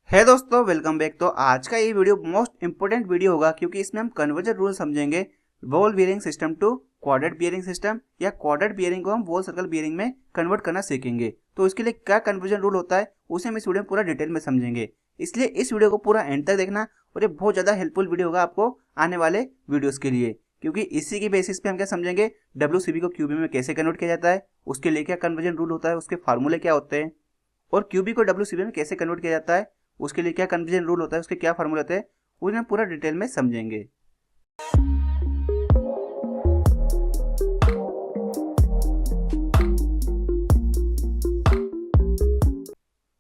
है दोस्तों, welcome back. तो आज का ये वीडियो मोस्ट इंपोर्टेंट वीडियो होगा क्योंकि इसमें हम कन्वर्जन रूल समझेंगे whole bearing system to quadrant bearing system या क्वाड्रेट बियरिंग को हम बॉल सर्कल बियरिंग में कन्वर्ट करना सीखेंगे। तो इसके लिए क्या कन्वर्जन रूल होता है उसे हम इस वीडियो में पूरा डिटेल में समझेंगे, इसलिए इस वीडियो को पूरा एंड तक देखना और ये बहुत ज़्यादा हेल्पफुल वीडियो होगा आपको आने वाले वीडियोज़ के लिए, क्योंकि इसी की बेसिस पे हम क्या समझेंगे WCB को QB में कैसे कन्वर्ट किया जाता है, उसके लिए क्या कन्वर्जन रूल होता है, उसके फार्मूले क्या होते हैं, और QB को WCB में कैसे कन्वर्ट किया जाता है, उसके लिए क्या कन्वर्जन रूल होता है, उसके क्या फार्मूले होते हैं, उन्हें हम पूरा डिटेल में समझेंगे।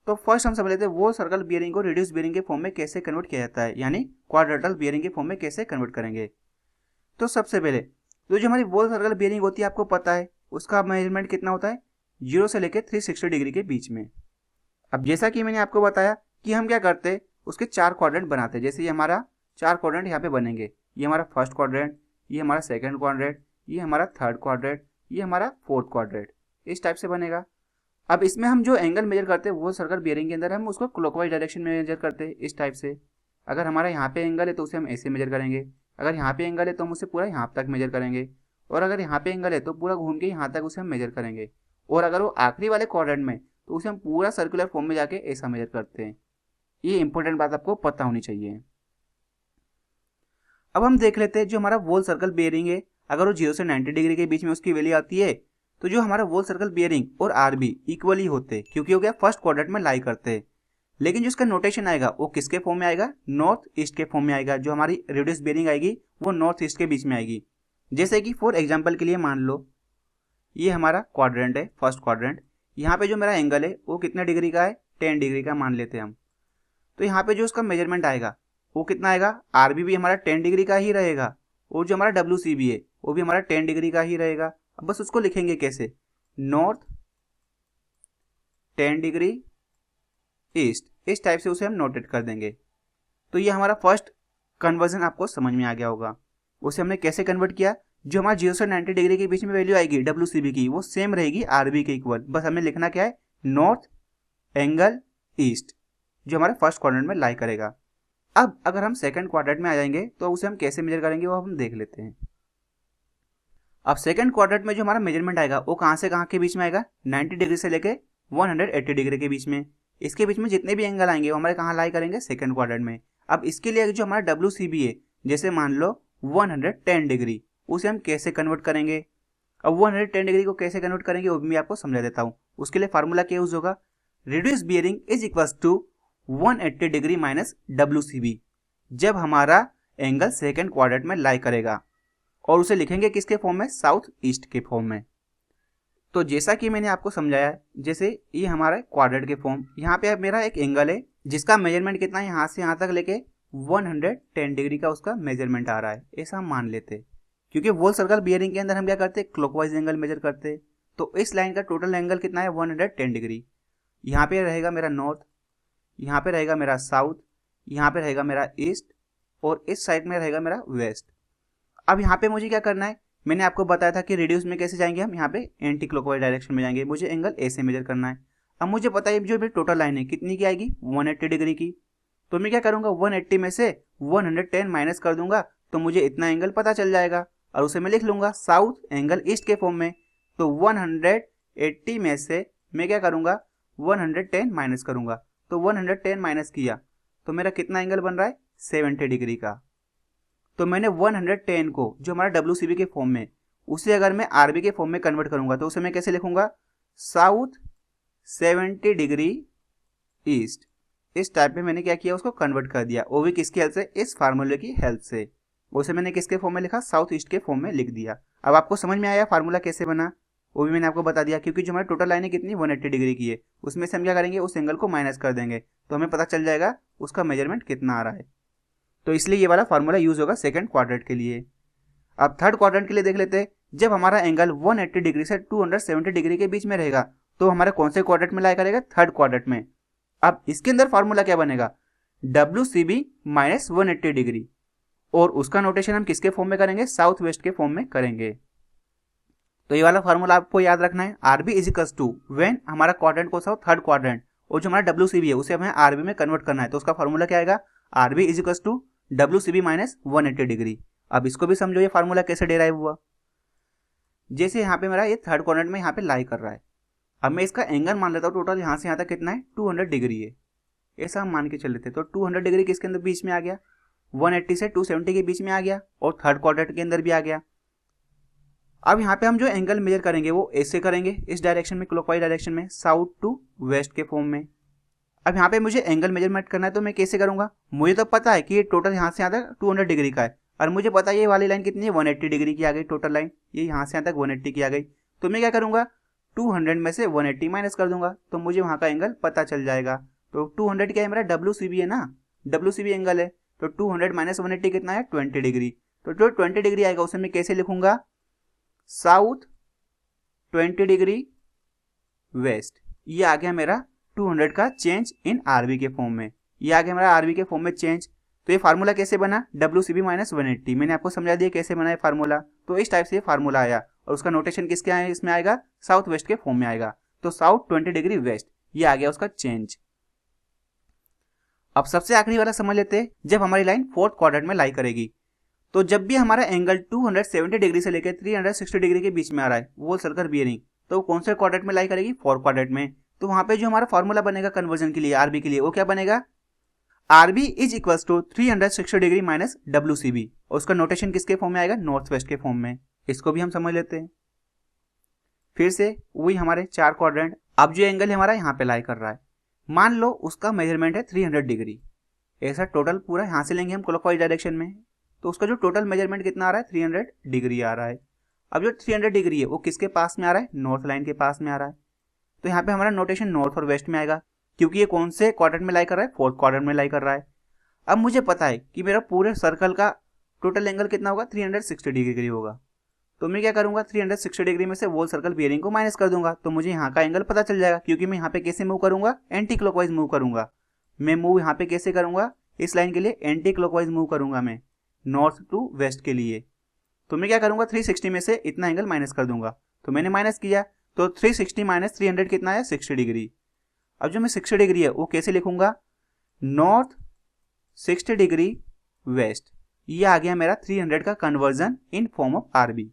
तो फर्स्ट हम समझ लेते हैं वो सर्कल बियरिंग को रिड्यूस बियरिंग के फॉर्म में कैसे कन्वर्ट किया जाता है, यानी क्वाड्रेटल बियरिंग के फॉर्म में कैसे कन्वर्ट करेंगे। तो सबसे पहले तो जो हमारी वॉल सर्कल बियरिंग होती है आपको पता है उसका मेजरमेंट कितना होता है, 0 से लेकर 360 डिग्री के बीच में। अब जैसा कि मैंने आपको बताया कि हम क्या करते हैं उसके 4 क्वाड्रेंट बनाते हैं। जैसे ये हमारा 4 क्वाड्रेंट यहाँ पे बनेंगे, ये हमारा फर्स्ट क्वाड्रेंट, ये हमारा सेकंड क्वाड्रेंट, ये हमारा थर्ड क्वाड्रेंट, ये हमारा फोर्थ क्वाड्रेंट, इस टाइप से बनेगा। अब इसमें हम जो एंगल मेजर करते हैं वो सर्कल बियरिंग के अंदर हम उसको क्लॉकवाइज डायरेक्शन में मेजर करते हैं, इस टाइप से। अगर हमारा यहाँ पे एंगल है तो उसे हम ऐसे मेजर करेंगे, अगर यहाँ पे एंगल है तो हम उसे पूरा यहाँ तक मेजर करेंगे, और अगर यहाँ पे एंगल है तो पूरा घूम के यहाँ तक उसे हम मेजर करेंगे, और अगर वो आखिरी वाले क्वाड्रेंट में तो उसे हम पूरा सर्कुलर फॉर्म में जाके ऐसा मेजर करते हैं। ये इंपॉर्टेंट बात आपको पता होनी चाहिए। अब हम देख लेते हैं जो हमारा वॉल सर्कल बियरिंग है, अगर वो 0 से 90 डिग्री के बीच में उसकी वैल्यू आती है तो जो हमारा वॉल सर्कल बियरिंग और RB इक्वली होते हैं, क्योंकि हो गया फर्स्ट क्वाड्रेंट में लाई करते हैं। लेकिन जो इसका नोटेशन आएगा वो किसके फॉर्म में आएगा, नॉर्थ ईस्ट के फॉर्म में आएगा। जो हमारी रेडियस बियरिंग आएगी वो नॉर्थ ईस्ट के बीच में आएगी। जैसे कि फॉर एग्जाम्पल के लिए मान लो ये हमारा क्वाड्रेंट है, फर्स्ट क्वाड्रेंट, यहाँ पे जो मेरा एंगल है वो कितना डिग्री का है, 10 डिग्री का मान लेते हैं हम। तो यहाँ पे जो उसका मेजरमेंट आएगा वो कितना आएगा, RB भी हमारा 10 डिग्री का ही रहेगा, और जो हमारा WCB है वो भी हमारा 10 डिग्री का ही रहेगा। अब बस उसको लिखेंगे कैसे, नॉर्थ 10 डिग्री ईस्ट, इस टाइप से उसे हम नोटेट कर देंगे। तो ये हमारा फर्स्ट कन्वर्जन आपको समझ में आ गया होगा। उसे हमने कैसे कन्वर्ट किया, जो हमारा 0 से 90 डिग्री के बीच में वैल्यू आएगी WCB की वो सेम रहेगी RB के इक्वल। बस हमें लिखना क्या है, नॉर्थ एंगल ईस्ट, जो हमारे फर्स्ट क्वाड्रेंट में लाई करेगा। अब अगर हम सेकंड क्वाड्रेंट में आ जाएंगे तो उसे हम कैसे मेजर करेंगे वो हम देख लेते हैं। अब सेकंड क्वाड्रेंट में जो हमारा मेजरमेंट आएगा वो कहाँ से कहाँ के बीच में आएगा, 90 डिग्री से लेके 180 डिग्री के बीच में। इसके बीच में जितने भी एंगल आएंगे वो हमारे कहाँ लाई करेंगे, सेकंड क्वाड्रेंट में। अब इसके लिए जो हमारा WCB है, जैसे मान लो 110 डिग्री, उसे हम कैसे कन्वर्ट करेंगे। अब 110 डिग्री को कैसे कन्वर्ट करेंगे वो भी मैं आपको समझा देता हूँ। उसके लिए फार्मूला क्या यूज होगा, reduce bearing is equals to 180 degree minus WCB, जब हमारा एंगल सेकंड क्वाड्रेंट में लाई करेगा, और उसे लिखेंगे किसके फॉर्म में, साउथ ईस्ट के फॉर्म में। तो जैसा कि मैंने आपको समझाया है, जैसे ये हमारा क्वाड्रेंट के फॉर्म, यहाँ पे मेरा एक एंगल है जिसका मेजरमेंट कितना है, यहाँ से यहाँ तक लेके 110 डिग्री का उसका मेजरमेंट आ रहा है, ऐसा हम मान लेते हैं। क्योंकि वॉल सर्कल बियरिंग के अंदर हम क्या करते हैं, क्लॉकवाइज एंगल मेजर करते हैं। तो इस लाइन का टोटल एंगल कितना है, 110 डिग्री। यहाँ पे रहेगा मेरा नॉर्थ, यहाँ पे रहेगा मेरा साउथ, यहाँ पे रहेगा मेरा ईस्ट, और इस साइड में रहेगा मेरा वेस्ट। अब यहाँ पे मुझे क्या करना है, मैंने आपको बताया था कि रेडियस में कैसे जाएंगे हम, यहाँ पे एंटी क्लॉकवाइज डायरेक्शन में जाएंगे। मुझे एंगल ऐसे मेजर करना है। अब मुझे पता है जो मेरी टोटल लाइन है कितनी की आएगी, 180 डिग्री की। तो मैं क्या करूँगा, 180 में से 110 माइनस कर दूंगा तो मुझे इतना एंगल पता चल जाएगा, और उसे मैं लिख लूंगा साउथ एंगल ईस्ट के फॉर्म में। तो 180 में से मैं क्या करूँगा, 110 माइनस करूँगा। तो 110 माइनस किया तो मेरा कितना एंगल बन रहा है, 70 डिग्री का। तो मैंने 110 को जो हमारा WCB के फॉर्म में, उसे अगर मैं RB के फॉर्म में कन्वर्ट करूंगा तो उसे मैं कैसे लिखूंगा, साउथ 70 डिग्री ईस्ट। इस टाइप में मैंने क्या किया, उसको कन्वर्ट कर दिया, वो भी किसकी हेल्प से, इस फार्मूले की हेल्प से। उसे मैंने किसके फॉर्म में लिखा, साउथ ईस्ट के फॉर्म में लिख दिया। अब आपको समझ में आया फार्मूला कैसे बना, वो भी मैंने आपको बता दिया। क्योंकि जो हमारी टोटल लाइन है कितनी, 180 डिग्री की है, उसमें से हम क्या करेंगे, उस एंगल को माइनस कर देंगे तो हमें पता चल जाएगा उसका मेजरमेंट कितना आ रहा है। तो इसलिए ये वाला फार्मूला यूज होगा सेकंड क्वाड्रेंट के लिए। अब थर्ड क्वाड्रेंट के लिए देख लेते हैं। जब हमारा एंगल 180 डिग्री से 270 डिग्री के बीच में रहेगा तो हमारे कौन से क्वाड्रेंट में लाई करेगा, थर्ड क्वाड्रेंट में। अब इसके अंदर फार्मूला क्या बनेगा, WCB माइनस 180 डिग्री, और उसका नोटेशन हम किसके फॉर्म में करेंगे, साउथ वेस्ट के फॉर्म में करेंगे। तो ये वाला फार्मूला आपको याद रखना है, RB is equals to, when हमारा क्वाड्रेंट कौन सा हो, थर्ड क्वाड्रेंट, और जो हमारा डब्ल्यू सी बी है उसे हमें आर बी में कन्वर्ट करना है, तो उसका फॉर्मूला क्या आएगा, R B is equal to W C B minus 180 degree. अब इसको भी समझो ये फार्मूला कैसे डेराइव हुआ। जैसे यहाँ पे मेरा ये थर्ड क्वाड्रेंट में यहाँ पे लाई कर रहा है, अब मैं इसका एंगल मान लेता हूँ टोटल यहाँ से यहाँ तक कितना है 200 डिग्री है, ऐसा हम मान के चल लेते हैं। तो 200 डिग्री किसके अंदर बीच में आ गया, 180 से 270 के बीच में आ गया और थर्ड क्वाड्रेंट के अंदर भी आ गया। अब यहाँ पे हम जो एंगल मेजर करेंगे वो ऐसे करेंगे, इस डायरेक्शन में, क्लॉकवाइज डायरेक्शन में, साउथ टू वेस्ट के फॉर्म में। अब यहाँ पे मुझे एंगल मेजरमेंट करना है तो मैं कैसे करूँगा, मुझे तो पता है कि ये टोटल यहाँ से यहाँ तक 200 डिग्री का है और मुझे पता है ये वाली लाइन कितनी है 180 डिग्री की आ गई, टोटल लाइन ये यहाँ से यहाँ तक 180 की आ गई। तो मैं क्या करूँगा 200 में से 180 माइनस कर दूंगा तो मुझे वहाँ का एंगल पता चल जाएगा। तो 200 क्या है मेरा डब्ल्यू सी बी है ना, डब्ल्यू सी बी एंगल है, तो 200 माइनस 180 कितना है 20 डिग्री। तो जो 20 डिग्री आएगा उसे मैं कैसे लिखूंगा, साउथ 20 डिग्री वेस्ट। ये आ गया मेरा 200 का चेंज इन आरबी के फॉर्म में, ये आ गया मेरा आरबी के फॉर्म में चेंज। तो ये फार्मूला कैसे बना, डब्ल्यू सी बी माइनस 180, मैंने आपको समझा दिया कैसे बना है फार्मूला। तो इस टाइप से ये फार्मूला आया और उसका नोटेशन किसके आए इसमें आएगा, साउथ वेस्ट के फॉर्म में आएगा। तो साउथ 20 डिग्री वेस्ट, ये आ गया उसका चेंज। अब सबसे आखिरी वाला समझ लेते हैं, जब हमारी लाइन फोर्थ क्वाड्रेंट में लाई करेगी, तो जब भी हमारा एंगल 270 डिग्री से लेकर 360 डिग्री के बीच में आ रहा है वो सर्कल बियरिंग, तो कौन से क्वाड्रेंट में लाई करेगी, फोर्थ क्वाड्रेंट में। तो वहां पे जो हमारा फॉर्मूला बनेगा कन्वर्जन के लिए आरबी के लिए, वो क्या बनेगा, RB is equal to 360 degree minus W C B, और उसका नोटेशन किसके फॉर्म में आएगा, नॉर्थ वेस्ट के फॉर्म में। इसको भी हम समझ लेते हैं। फिर से वही हमारे चार क्वाड्रेंट, अब जो एंगल हमारा यहाँ पे लाई कर रहा है, मान लो उसका मेजरमेंट है 300 डिग्री, ऐसा टोटल पूरा यहाँ से लेंगे हम क्लॉकवाइज डायरेक्शन में, तो उसका जो टोटल मेजरमेंट कितना आ रहा है 300 डिग्री आ रहा है। अब जो 300 डिग्री है वो किसके पास में आ रहा है, नॉर्थ लाइन के पास में आ रहा है। तो यहाँ पे हमारा नोटेशन नॉर्थ और वेस्ट में आएगा, क्योंकि ये कौन से क्वाड्रेंट में लाई कर रहा है, फोर्थ क्वाड्रेंट में लाई कर रहा है। अब मुझे पता है कि मेरा पूरे सर्कल का टोटल एंगल कितना होगा, 360 डिग्री होगा। तो मैं क्या करूंगा, 360 डिग्री में से वोल सर्कल बियरिंग को माइनस कर दूंगा, तो मुझे यहाँ का एंगल पता चल जाएगा, क्योंकि मैं यहाँ पे कैसे मूव करूंगा, एंटी क्लॉकवाइज मूव करूंगा। मैं मूव यहाँ पे कैसे करूंगा, इस लाइन के लिए एंटी क्लॉकवाइज मूव करूंगा मैं, नॉर्थ टू वेस्ट के लिए। तो मैं क्या करूंगा 360 में से इतना एंगल माइनस कर दूंगा, तो मैंने माइनस किया, तो 360 माइनस 300 कितना है, 60 डिग्री। अब जो मैं 60 डिग्री है वो कैसे लिखूंगा, नॉर्थ 60 डिग्री वेस्ट। ये आ गया मेरा 300 का conversion in form of RB.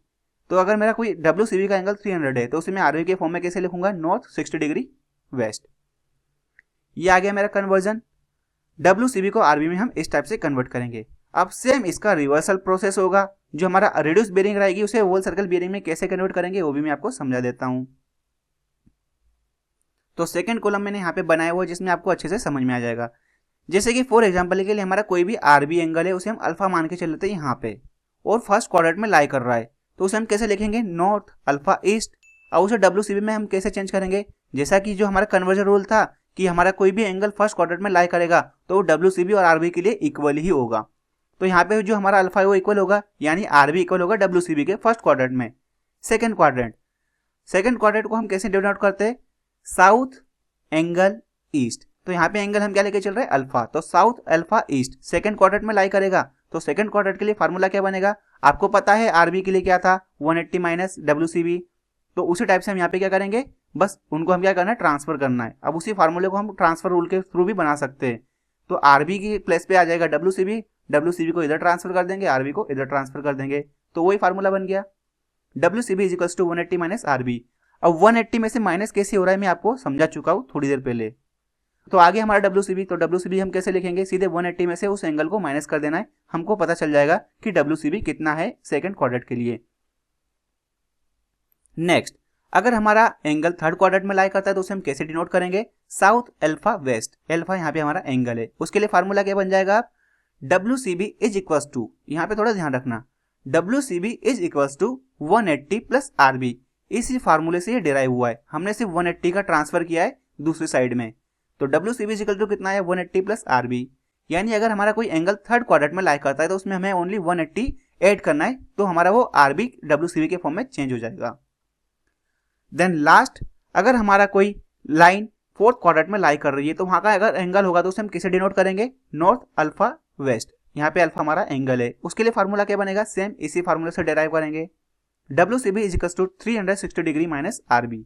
तो अगर मेरा कोई डब्ल्यू सी बी का एंगल 300 है तो उसे मैं आरबी के फॉर्म में कैसे लिखूंगा, नॉर्थ 60 डिग्री वेस्ट। ये आ गया मेरा कन्वर्जन। डब्ल्यू सी बी को आरबी में हम इस टाइप से कन्वर्ट करेंगे। अब सेम इसका रिवर्सल प्रोसेस होगा, जो हमारा रिड्यूस बेरिंग रहेगी उसे वोल सर्कल बेरिंग में कैसे कन्वर्ट करेंगे वो भी मैं आपको समझा देता हूं। तो सेकंड कॉलम मैंने यहाँ पे बनाया हुआ जिसमें आपको अच्छे से समझ में आ जाएगा। जैसे कि फॉर एग्जांपल के लिए हमारा कोई भी आरबी एंगल है उसे हम अल्फा मान के चल लेते हैं यहाँ पे, और फर्स्ट क्वाड्रेंट में लाई कर रहा है, तो उसे हम कैसे लिखेंगे, नॉर्थ अल्फा ईस्ट। और उसे डब्ल्यू सी बी में हम कैसे चेंज करेंगे, जैसा कि जो हमारा कन्वर्जन रूल था कि हमारा कोई भी एंगल फर्स्ट क्वाड्रेंट में लाई करेगा तो वो डब्ल्यू सी बी और आरबी के लिए इक्वल ही होगा। तो यहाँ पे जो हमारा अल्फा है वो इक्वल होगा, यानी आरबी इक्वल होगा डब्ल्यू सी बी के फर्स्ट क्वाड्रेंट में। सेकंड क्वाड्रेंट को हम कैसे डिनोट करते हैं, साउथ एंगल ईस्ट। तो यहाँ पे एंगल हम क्या लेके चल रहे हैं, अल्फा, तो south alpha east second quadrant में लाई करेगा। तो सेकंड क्वाड्रेंट के लिए फार्मूला क्या बनेगा, आपको पता है आरबी के लिए क्या था, 180 माइनस डब्ल्यू सी बी। तो उसी टाइप से हम यहाँ पे क्या करेंगे, बस उनको हम क्या करना है, ट्रांसफर करना है। अब उसी फार्मूले को हम ट्रांसफर रूल के थ्रू भी बना सकते हैं। तो आरबी की प्लेस पे आ जाएगा डब्ल्यू सी बी को इधर ट्रांसफर कर देंगे, आरबी को इधर ट्रांसफर कर देंगे, तो वही फार्मूला बन गया, W C B is equals to 180 minus RB. अब 180 में से माइनस कैसे हो रहा है मैं आपको समझा चुका हूँ थोड़ी देर पहले। तो आगे हमारा डब्ल्यू सी बी, तो डब्ल्यू सी बी हम कैसे लिखेंगे, सीधे 180 में से उस एंगल को माइनस कर देना है, हमको पता चल जाएगा कि डब्ल्यू सी बी कितना है सेकंड क्वाड्रेंट के लिए। नेक्स्ट, अगर हमारा एंगल थर्ड क्वाड्रेंट में लाई करता है तो उसे हम कैसे डिनोट करेंगे, साउथ अल्फा वेस्ट। अल्फा यहाँ पे हमारा एंगल है, उसके लिए फार्मूला क्या बन जाएगा, W C B is equals to, यहाँ पे थोड़ा ध्यान रखना, W C B is equals to 180 plus RB. इसी फार्मूले से ये डिराइव हुआ है, हमने सिर्फ 180 का ट्रांसफर किया है दूसरी साइड में। तो W C B is equal to कितना है, 180 प्लस आरबी। यानी अगर हमारा कोई एंगल थर्ड क्वाड्रेंट में लाई करता है तो उसमें हमें ओनली 180 ऐड करना है, तो हमारा वो आरबी डब्ल्यू सी बी के फॉर्म में चेंज हो जाएगा। देन लास्ट, अगर हमारा कोई लाइन फोर्थ क्वाड्रेंट में लाई कर रही है तो वहां का अगर एंगल होगा तो उसे हम किसे डिनोट करेंगे, नॉर्थ अल्फा वेस्ट। यहाँ पे अल्फा हमारा एंगल है, उसके लिए फार्मूला क्या बनेगा, सेम इसी फार्मूले से डिराइव करेंगे, W C B is equal to 360 degree minus RB.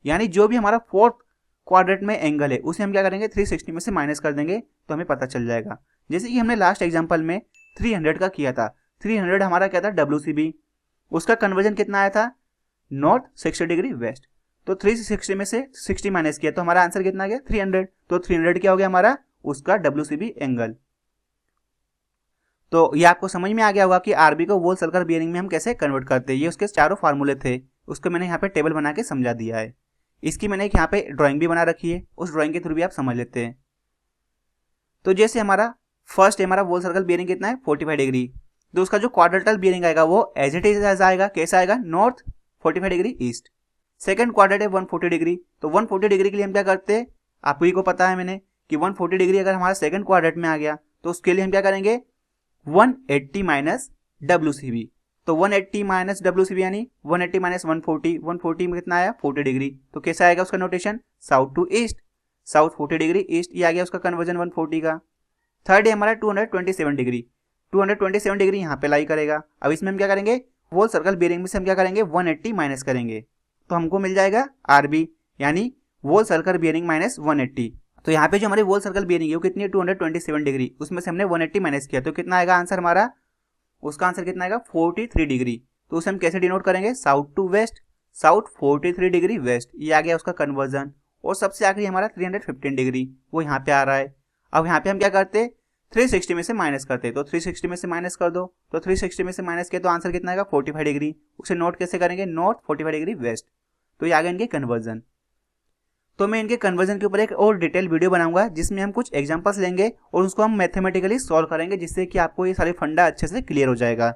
यानी जो भी हमारा फोर्थ क्वाड्रेंट में एंगल है उसे हम क्या करेंगे 360 में से माइनस कर देंगे तो हमें पता चल जाएगा। जैसे कि हमने लास्ट एग्जांपल में 300 का किया था, 300 हमारा क्या था WCB, उसका कन्वर्जन कितना आया था नॉर्थ 60 डिग्री वेस्ट, तो 360 में से 60 माइनस किया तो हमारा आंसर कितना आ गया 300, तो 300 क्या हो गया हमारा उसका WCB एंगल। तो ये आपको समझ में आ गया होगा कि आरबी को वोल सर्कल बियरिंग में हम कैसे कन्वर्ट करते हैं। ये उसके चारों फार्मूले थे, उसको मैंने यहाँ पे टेबल बना के समझा दिया है। इसकी मैंने एक यहाँ पे ड्राइंग भी बना रखी है, उस ड्राइंग के थ्रू भी आप समझ लेते हैं। तो जैसे हमारा फर्स्ट हमारा वोल सर्कल बियरिंग कितना है 45 डिग्री, तो उसका जो क्वाड्रेंटल बियरिंग आएगा वो एज इट इज आएगा, कैसा आएगा north 45 degree east. Second quadrant है 140 डिग्री, तो 140 डिग्री के लिए हम क्या करते हैं, आप ही को पता है मैंने कि 140 डिग्री अगर हमारा सेकंड क्वाड्रेंट में आ गया तो उसके लिए हम क्या करेंगे 180 माइनस WCB, तो 180 माइनस WCB यानी 180 माइनस 140, 140 में कितना आया 40 डिग्री, तो कैसा आएगा उसका notation south to east, south 40 degree east, ये आ गया उसका कन्वर्जन 140 का। थर्ड है हमारा 227 डिग्री, 227 डिग्री यहाँ पे लाई करेगा। अब इसमें हम क्या करेंगे वोल सर्कल बियरिंग में से हम क्या करेंगे 180 माइनस करेंगे तो हमको मिल जाएगा RB यानी वोल सर्कल बियरिंग माइनस 180। तो यहाँ पे जो हमारी वोल सर्कल बियरिंग है वो कितनी है 227 डिग्री, उसमें से हमने 180 माइनस किया तो कितना आएगा आंसर हमारा, उसका आंसर कितना आएगा 43 डिग्री। तो उसे हम कैसे डिनोट करेंगे south to west, south 43 degree west, ये आ गया उसका कन्वर्जन। और सबसे आखिरी हमारा 315 डिग्री वो यहाँ पे आ रहा है। अब यहाँ पे हम क्या करते 360 में से माइनस करते, तो 360 में से माइनस कर दो, तो 360 में से माइनस किया तो आंसर कितना आएगा 45 डिग्री, उसे नोट कैसे करेंगे नॉर्थ 45 डिग्री वेस्ट, तो ये आ गया इनके कन्वर्जन। तो मैं इनके कन्वर्जन के ऊपर एक और डिटेल वीडियो बनाऊंगा जिसमें हम कुछ एग्जांपल्स लेंगे और उसको हम मैथमेटिकली सॉल्व करेंगे जिससे कि आपको ये सारे फंडा अच्छे से क्लियर हो जाएगा।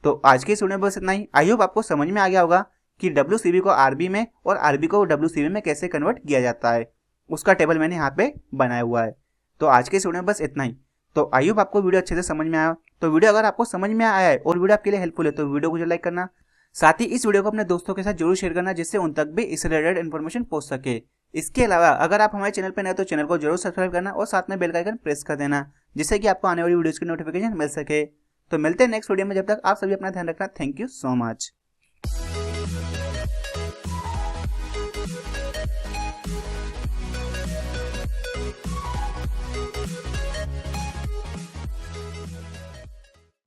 तो आज के इस वीडियो में बस इतना ही। आई होप आपको समझ में आ गया होगा कि WCB को RB में और RB को WCB में कैसे कन्वर्ट किया जाता है, उसका टेबल मैंने यहाँ पे बनाया हुआ है। तो आज के इस वीडियो में बस इतना ही। तो आई होप आपको वीडियो अच्छे से समझ में आया। तो वीडियो अगर आपको समझ में आया है और वीडियो आपके लिए हेल्पफुल है तो वीडियो को जो लाइक करना, साथ ही इस वीडियो को अपने दोस्तों के साथ जरूर शेयर करना जिससे उन तक भी इस रिलेटेड इन्फॉर्मेशन पहुंच सके। इसके अलावा अगर आप हमारे चैनल पर नए तो चैनल को जरूर सब्सक्राइब करना और साथ में बेल का आइकन प्रेस कर देना जिससे कि आपको आने वाली वीडियोस की नोटिफिकेशन मिल सके। तो मिलते हैं नेक्स्ट वीडियो में, जब तक आप सभी अपना ध्यान रखना। Thank you so much.